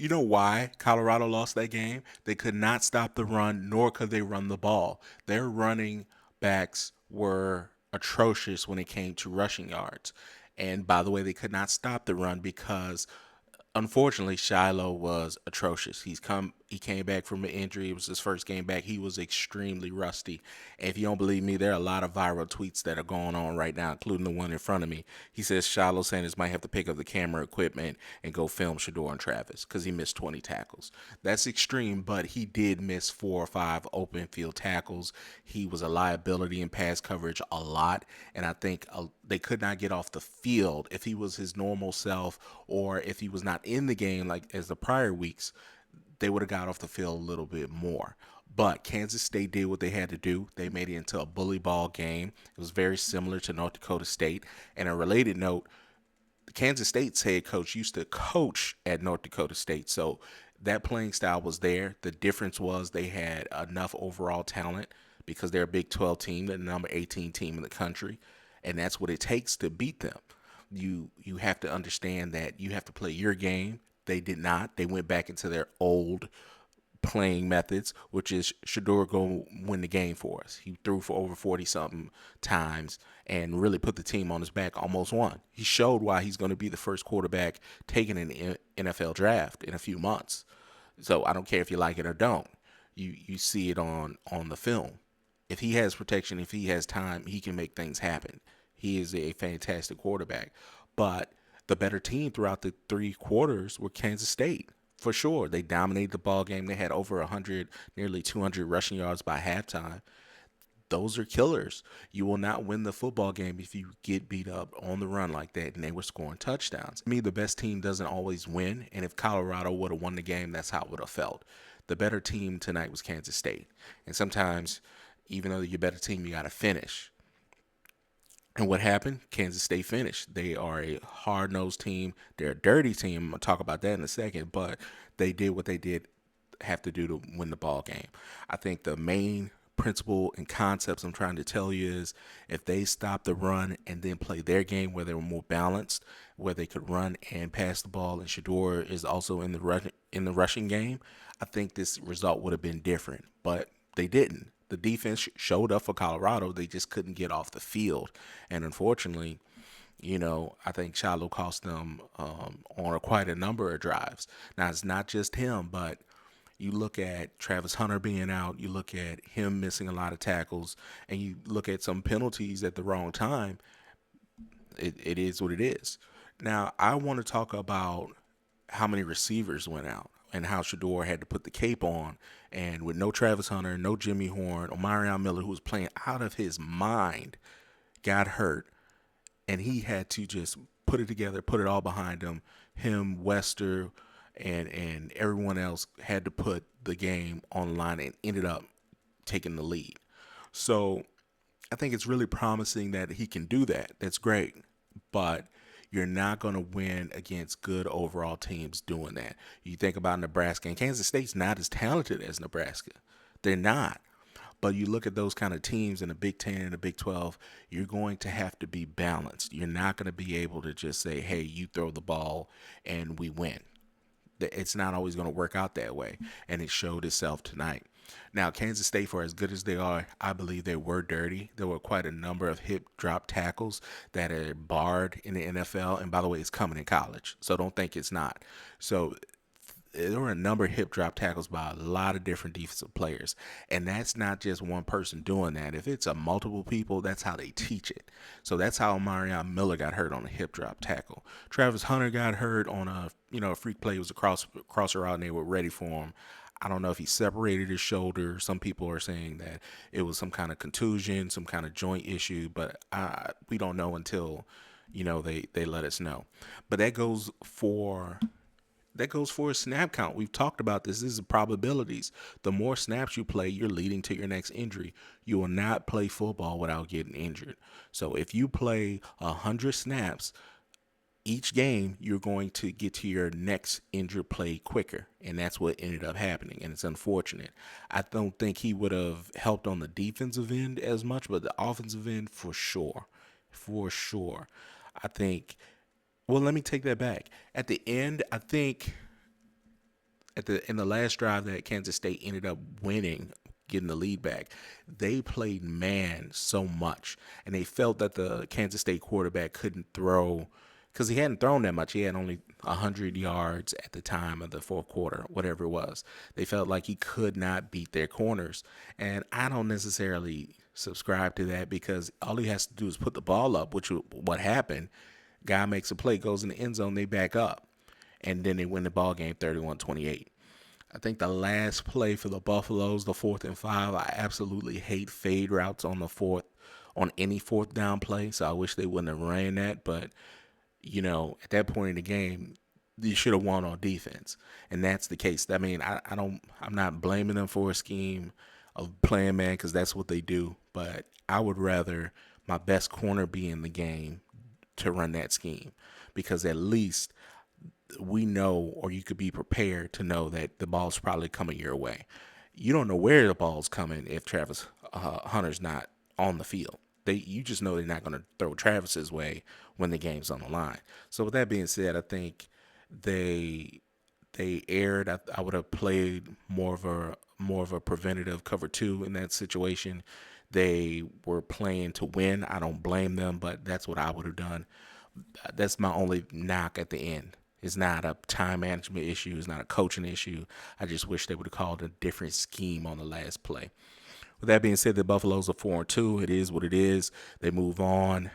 You know why Colorado lost that game? They could not stop the run, nor could they run the ball. Their running backs were atrocious when it came to rushing yards. And by the way, they could not stop the run because unfortunately, Shilo was atrocious. He came back from an injury. It was his first game back. He was extremely rusty. And if you don't believe me, there are a lot of viral tweets that are going on right now, including the one in front of me. He says Shilo Sanders might have to pick up the camera equipment and go film Shedeur and Travis because he missed 20 tackles. That's extreme, but he did miss 4 or 5 open field tackles. He was a liability in pass coverage a lot, and I think they could not get off the field if he was his normal self or if he was not in the game like as the prior weeks. They would have got off the field a little bit more. But Kansas State did what they had to do. They made it into a bully ball game. It was very similar to North Dakota State. And a related note, Kansas State's head coach used to coach at North Dakota State. So that playing style was there. The difference was they had enough overall talent because they're a Big 12 team, the number 18 team in the country. And that's what it takes to beat them. You have to understand that you have to play your game. They did not. They went back into their old playing methods, which is Shedeur go win the game for us. He threw for over 40 something times and really put the team on his back, almost won. He showed why he's going to be the first quarterback taken in the NFL draft in a few months. So I don't care if you like it or don't. You see it on the film. If he has protection, if he has time, he can make things happen. He is a fantastic quarterback. But the better team throughout the 3 quarters were Kansas State. For sure. They dominated the ball game. They had over 100, nearly 200 rushing yards by halftime. Those are killers. You will not win the football game if you get beat up on the run like that, and they were scoring touchdowns. To me, the best team doesn't always win, and if Colorado would have won the game, that's how it would have felt. The better team tonight was Kansas State. And sometimes, even though you're a better team, you got to finish. And what happened? Kansas State finished. They are a hard nosed team. They're a dirty team. I'm going to talk about that in a second, but they did what they did have to do to win the ball game. I think the main principle and concepts I'm trying to tell you is if they stop the run and then play their game where they were more balanced, where they could run and pass the ball, and Shedeur is also in the rushing game, I think this result would have been different. But they didn't. The defense showed up for Colorado. They just couldn't get off the field. And unfortunately, I think Shiloh cost them on quite a number of drives. Now, it's not just him, but you look at Travis Hunter being out, you look at him missing a lot of tackles, and you look at some penalties at the wrong time. It is what it is. Now, I want to talk about how many receivers went out and how Shedeur had to put the cape on. And with no Travis Hunter, no Jimmy Horn, Omarion Miller, who was playing out of his mind, got hurt. And he had to just put it together, put it all behind him. Him, Wester, and everyone else had to put the game on the line and ended up taking the lead. So I think it's really promising that he can do that. That's great. But you're not going to win against good overall teams doing that. You think about Nebraska, and Kansas State's not as talented as Nebraska. They're not. But you look at those kind of teams in the Big 10 and the Big 12, you're going to have to be balanced. You're not going to be able to just say, hey, you throw the ball and we win. It's not always going to work out that way, and it showed itself tonight. Now, Kansas State, for as good as they are, I believe they were dirty. There were quite a number of hip drop tackles that are barred in the NFL, and by the way, it's coming in college, so don't think it's not. So there were a number of hip drop tackles by a lot of different defensive players. And that's not just one person doing that. If it's a multiple people, that's how they teach it. So that's how Marion Miller got hurt on a hip drop tackle. Travis Hunter got hurt on a freak play. It was a crosser out and they were ready for him. I don't know if he separated his shoulder. Some people are saying that it was some kind of contusion, some kind of joint issue, but we don't know until, they let us know. But that goes for a snap count. We've talked about this. This is probabilities. The more snaps you play, you're leading to your next injury. You will not play football without getting injured. So if you play 100 snaps each game, you're going to get to your next injured play quicker. And that's what ended up happening. And it's unfortunate. I don't think he would have helped on the defensive end as much, but the offensive end for sure. For sure. I think well, let me take that back. At the end, I think in the last drive that Kansas State ended up winning, getting the lead back, they played man so much, and they felt that the Kansas State quarterback couldn't throw because he hadn't thrown that much. He had only 100 yards at the time of the fourth quarter, whatever it was. They felt like he could not beat their corners, and I don't necessarily subscribe to that because all he has to do is put the ball up, which is what happened. Guy makes a play, goes in the end zone, they back up, and then they win the ball game 31-28. I think the last play for the Buffaloes, the 4th and 5, I absolutely hate fade routes on any fourth down play. So I wish they wouldn't have ran that. But, at that point in the game, you should have won on defense. And that's the case. I mean, I'm not blaming them for a scheme of playing man because that's what they do. But I would rather my best corner be in the game to run that scheme because at least we know, or you could be prepared to know that the ball's probably coming your way. You don't know where the ball's coming if Travis Hunter's not on the field. You just know they're not going to throw Travis's way when the game's on the line. So with that being said, I think they erred. I would have played more of a preventative cover 2 in that situation. They were playing to win. I don't blame them, but that's what I would have done. That's my only knock at the end. It's not a time management issue. It's not a coaching issue. I just wish they would have called a different scheme on the last play. With that being said, the Buffaloes are 4-2. It is what it is. They move on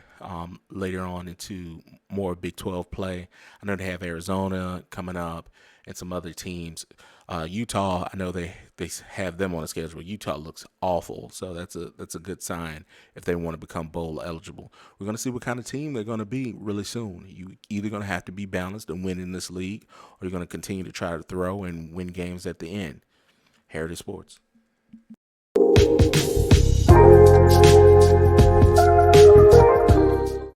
later on into more Big 12 play. I know they have Arizona coming up and some other teams. Utah, I know they have them on the schedule. Utah looks awful, so that's a good sign if they want to become bowl eligible. We're going to see what kind of team they're going to be really soon. You either going to have to be balanced and win in this league, or you're going to continue to try to throw and win games at the end. Heritage Sports.